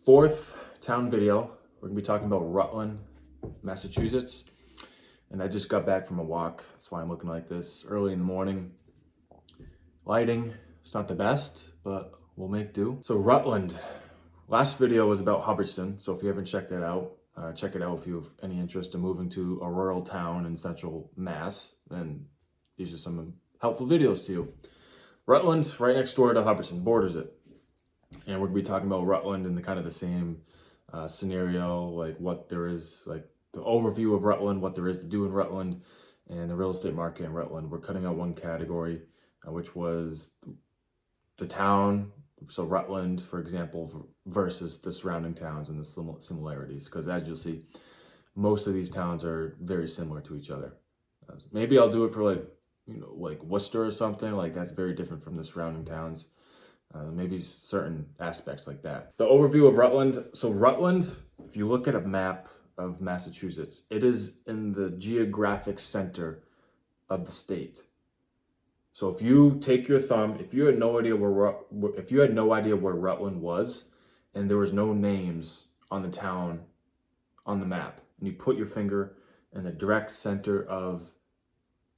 fourth town video. We're gonna be talking about Rutland, Massachusetts. And I just got back from a walk. That's why I'm looking like this. Early in the morning. Lighting, it's not the best, but we'll make do. So Rutland, last video was about Hubbardston. So if you haven't checked that out, check it out if you have any interest in moving to a rural town in central Mass. Then these are some helpful videos to you. Rutland, right next door to Hubbardston, borders it. And we're gonna be talking about Rutland in the kind of the same scenario, like what there is, like the overview of Rutland, what there is to do in Rutland, and the real estate market in Rutland. We're cutting out one category, which was the town. So Rutland, for example, versus the surrounding towns and the similarities. Because as you'll see, most of these towns are very similar to each other. Maybe I'll do it for like Worcester or something. Like that's very different from the surrounding towns. Maybe certain aspects like that. The overview of Rutland. So Rutland, if you look at a map of Massachusetts, it is in the geographic center of the state. So if you take your thumb, if you had no idea where Rutland was, and there was no names on the town on the map, and you put your finger in the direct center of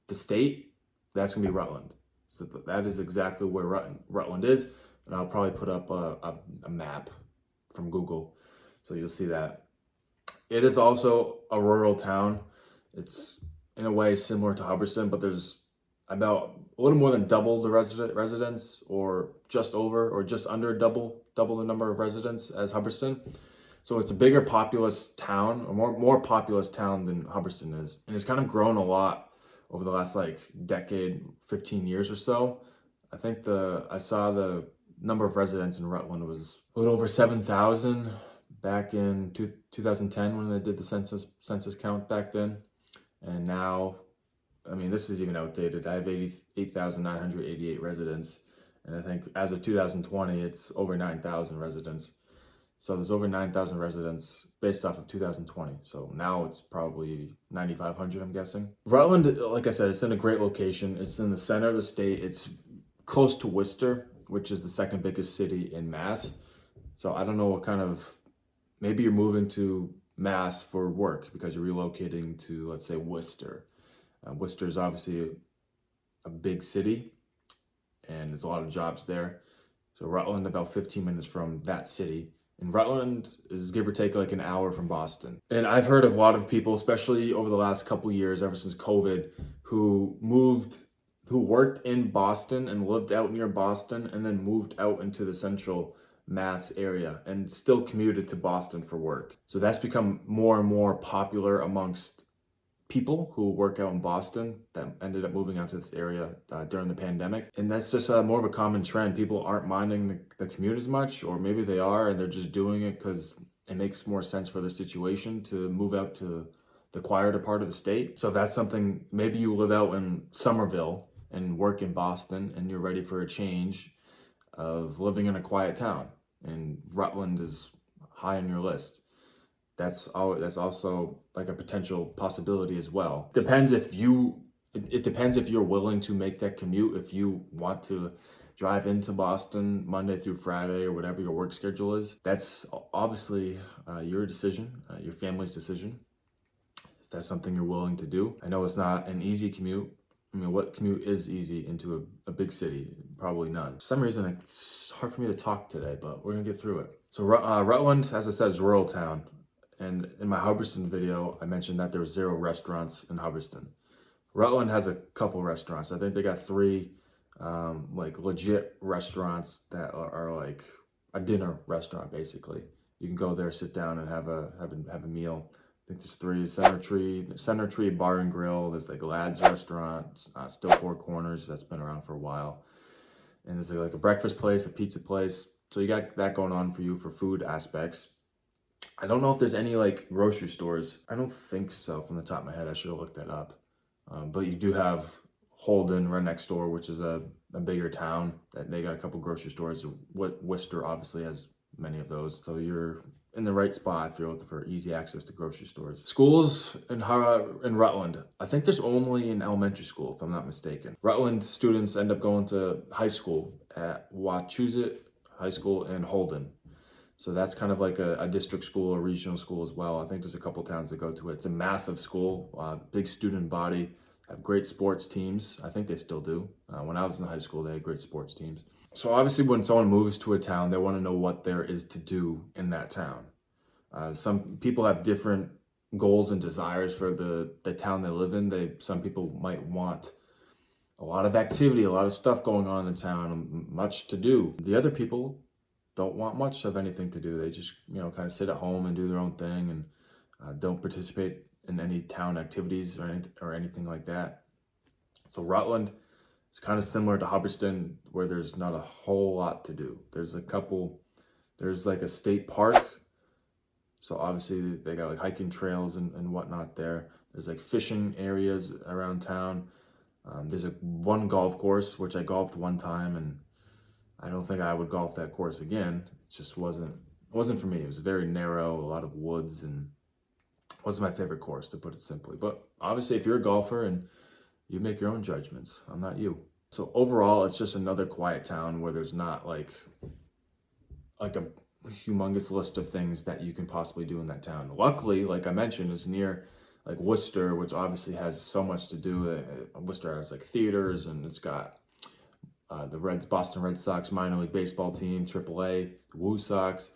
the state, that's gonna be Rutland. So that is exactly where Rutland is, and I'll probably put up a map from Google, so you'll see that. It is also a rural town. It's in a way similar to Hubbardston, but there's about a little more than double the residents, or just over, or just under double the number of residents as Hubbardston. So it's a bigger populous town, or more populous town than Hubbardston is, and it's kind of grown a lot over the last decade, 15 years or so. I think I saw the number of residents in Rutland was a little over 7,000 back in 2010 when they did the census count back then. And now, I mean, this is even outdated. I have 8,988 residents. And I think as of 2020, it's over 9,000 residents. So there's over 9,000 residents based off of 2020. So now it's probably 9,500, I'm guessing. Rutland, like I said, it's in a great location. It's in the center of the state. It's close to Worcester, which is the second biggest city in Mass. So I don't know what kind of, maybe you're moving to Mass for work because you're relocating to, let's say, Worcester. Worcester is obviously a big city, and there's a lot of jobs there. So Rutland, about 15 minutes from that city. And Rutland is give or take like an hour from Boston. And I've heard of a lot of people, especially over the last couple years, ever since COVID, who worked in Boston and lived out near Boston and then moved out into the central Mass area and still commuted to Boston for work. So that's become more and more popular amongst people who work out in Boston that ended up moving out to this area during the pandemic. And that's just more of a common trend. People aren't minding the commute as much, or maybe they are and they're just doing it because it makes more sense for the situation to move out to the quieter part of the state. So if that's something, maybe you live out in Somerville and work in Boston and you're ready for a change of living in a quiet town, and Rutland is high on your list. That's also like a potential possibility as well. It depends if you're willing to make that commute. If you want to drive into Boston Monday through Friday or whatever your work schedule is, that's obviously your decision, your family's decision. If that's something you're willing to do. I know it's not an easy commute. I mean, what commute is easy into a big city? Probably none. For some reason, it's hard for me to talk today, but we're gonna get through it. So Rutland, as I said, is a rural town. And in my Hubbardston video, I mentioned that there were 0 restaurants in Hubbardston. Rutland has a couple restaurants. I think they got 3 legit restaurants that are like a dinner restaurant, basically. You can go there, sit down, and have a meal. I think there's 3: Center Tree Bar and Grill. There's like Lad's Restaurant, Still Four Corners. That's been around for a while. And there's like a breakfast place, a pizza place. So you got that going on for you for food aspects. I don't know if there's any grocery stores. I don't think so from the top of my head. I should have looked that up. But you do have Holden right next door, which is a bigger town. They got a couple grocery stores. Worcester obviously has many of those. So you're in the right spot if you're looking for easy access to grocery stores. Schools in Rutland. I think there's only an elementary school, if I'm not mistaken. Rutland students end up going to high school at Wachusett High School in Holden. So that's kind of like a district school or regional school as well. I think there's a couple towns that go to it. It's a massive school, big student body, have great sports teams. I think they still do. When I was in high school, they had great sports teams. So obviously when someone moves to a town, they want to know what there is to do in that town. Some people have different goals and desires for the town they live in. Some people might want a lot of activity, a lot of stuff going on in the town, much to do. The other people don't want much of anything to do. They just, kind of sit at home and do their own thing and don't participate in any town activities or anything like that. So Rutland is kind of similar to Hubbardston, where there's not a whole lot to do. There's like a state park. So obviously they got like hiking trails and whatnot there. There's like fishing areas around town. There's one golf course, which I golfed one time, and I don't think I would golf that course again. It just wasn't for me. It was very narrow, a lot of woods, and wasn't my favorite course, to put it simply. But obviously, if you're a golfer and you make your own judgments, I'm not you. So overall, it's just another quiet town where there's not like a humongous list of things that you can possibly do in that town. Luckily, like I mentioned, it's near like Worcester, which obviously has so much to do. Worcester has like theaters, and it's got the Boston Red Sox minor league baseball team, AAA, the Woo Sox.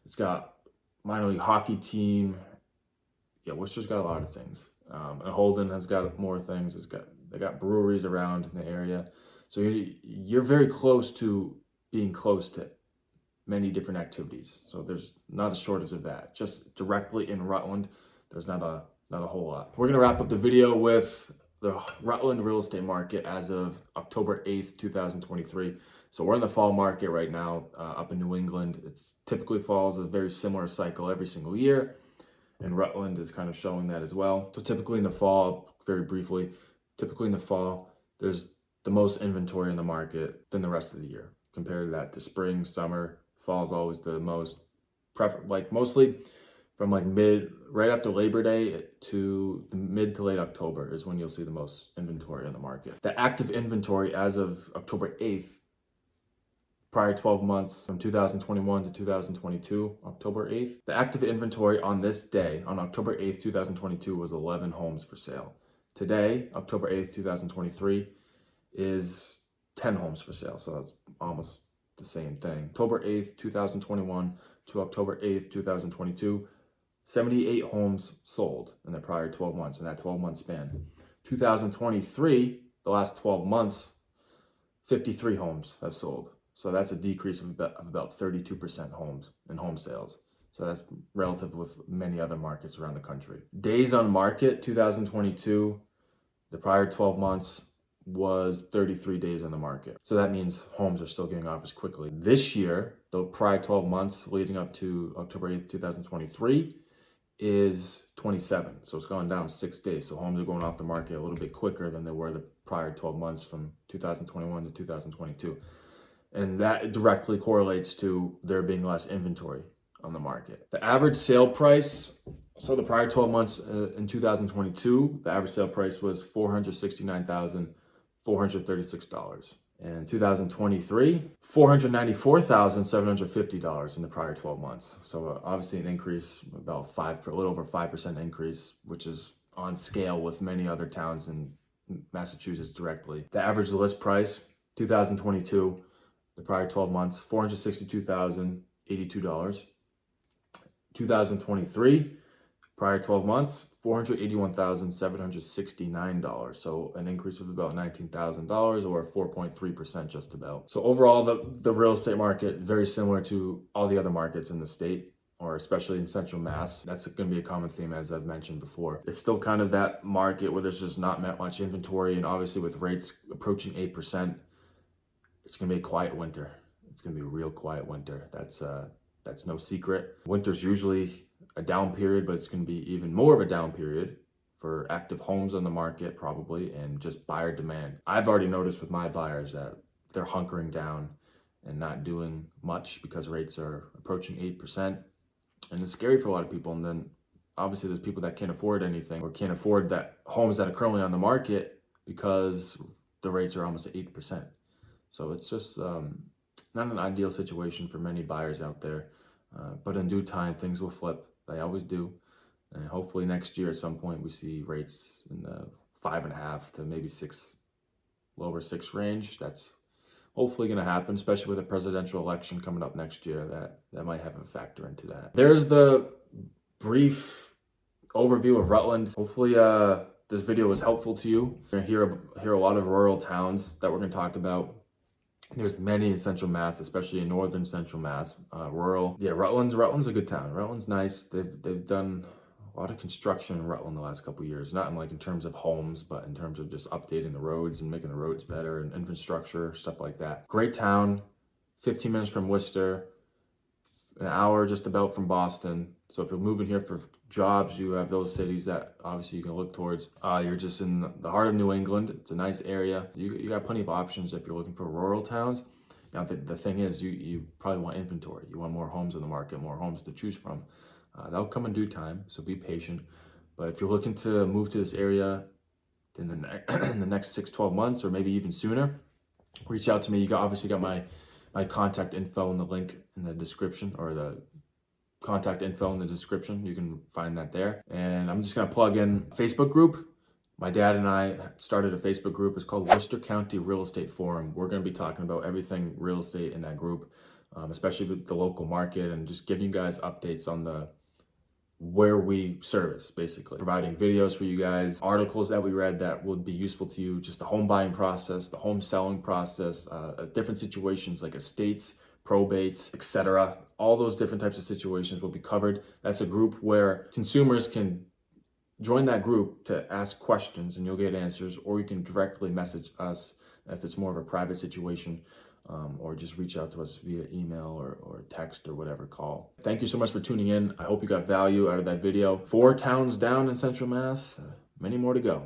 It's got minor league hockey team. Yeah, Worcester's got a lot of things. And Holden has got more things. They got breweries around in the area. So you're very close to being close to many different activities. So there's not a shortage of that. Just directly in Rutland, there's not a whole lot. We're gonna wrap up the video with the Rutland real estate market as of October 8th, 2023. So we're in the fall market right now up in New England. It's typically follows a very similar cycle every single year, and Rutland is kind of showing that as well. So typically in the fall, very briefly, there's the most inventory in the market than the rest of the year. Compared to that, the spring, summer, fall is always the most mostly from like right after Labor Day to the mid to late October is when you'll see the most inventory on the market. The active inventory as of October 8th, prior 12 months from 2021 to 2022, October 8th, the active inventory on this day, on October 8th, 2022, was 11 homes for sale. Today, October 8th, 2023, is 10 homes for sale. So that's almost the same thing. October 8th, 2021 to October 8th, 2022, 78 homes sold in the prior 12 months, in that 12-month span. 2023, the last 12 months, 53 homes have sold. So that's a decrease of about 32% homes in home sales. So that's relative with many other markets around the country. Days on market, 2022, the prior 12 months was 33 days on the market. So that means homes are still getting off as quickly. This year, the prior 12 months leading up to October 8th, 2023, is 27. So it's gone down 6 days. So homes are going off the market a little bit quicker than they were the prior 12 months from 2021 to 2022. And that directly correlates to there being less inventory on the market. The average sale price, so the prior 12 months in 2022, the average sale price was $469,436. In 2023, $494,750 in the prior 12 months. So obviously an increase, about a little over 5% increase, which is on scale with many other towns in Massachusetts directly. The average list price, 2022, the prior 12 months, $462,082. 2023, prior 12 months, $481,769. So an increase of about $19,000 or 4.3% just about. So overall, the real estate market, very similar to all the other markets in the state, or especially in Central Mass. That's going to be a common theme, as I've mentioned before. It's still kind of that market where there's just not much inventory, and obviously with rates approaching 8%, it's going to be a quiet winter. It's going to be a real quiet winter. That's no secret. Winter's usually a down period, but it's going to be even more of a down period for active homes on the market probably, and just buyer demand. I've already noticed with my buyers that they're hunkering down and not doing much because rates are approaching 8%. And it's scary for a lot of people. And then obviously there's people that can't afford anything or can't afford that homes that are currently on the market because the rates are almost 8%. So it's just not an ideal situation for many buyers out there. But in due time, things will flip. They always do. And hopefully next year at some point we see rates in the 5.5 to maybe 6, lower 6 range. That's hopefully going to happen, especially with a presidential election coming up next year. That might have a factor into that. There's the brief overview of Rutland. Hopefully this video was helpful to you. You're going to hear a lot of rural towns that we're going to talk about. There's many in Central Mass, especially in northern Central Mass, rural. Yeah, Rutland's a good town. Rutland's nice. They've done a lot of construction in Rutland the last couple of years. Not in terms of homes, but in terms of just updating the roads and making the roads better and infrastructure, stuff like that. Great town, 15 minutes from Worcester, an hour just about from Boston. So if you're moving here for jobs, you have those cities that obviously you can look towards. You're just in the heart of New England. It's a nice area. You got plenty of options if you're looking for rural towns. Now the thing is, you probably want inventory. You want more homes in the market, more homes to choose from. That'll come in due time, so be patient. But if you're looking to move to this area in the next 6-12 months, or maybe even sooner, reach out to me. Obviously got my contact info in the link in the description, or the contact info in the description. You can find that there. And I'm just going to plug in Facebook group. My dad and I started a Facebook group. It's called Worcester County Real Estate Forum. We're going to be talking about everything real estate in that group, especially with the local market, and just giving you guys updates on where we service, basically. Providing videos for you guys, articles that we read that would be useful to you, just the home buying process, the home selling process, different situations like estates, probates, etc. All those different types of situations will be covered. That's a group where consumers can join that group to ask questions and you'll get answers, or you can directly message us if it's more of a private situation, or just reach out to us via email or text or whatever, call. Thank you so much for tuning in. I hope you got value out of that video. 4 towns down in Central Mass, many more to go.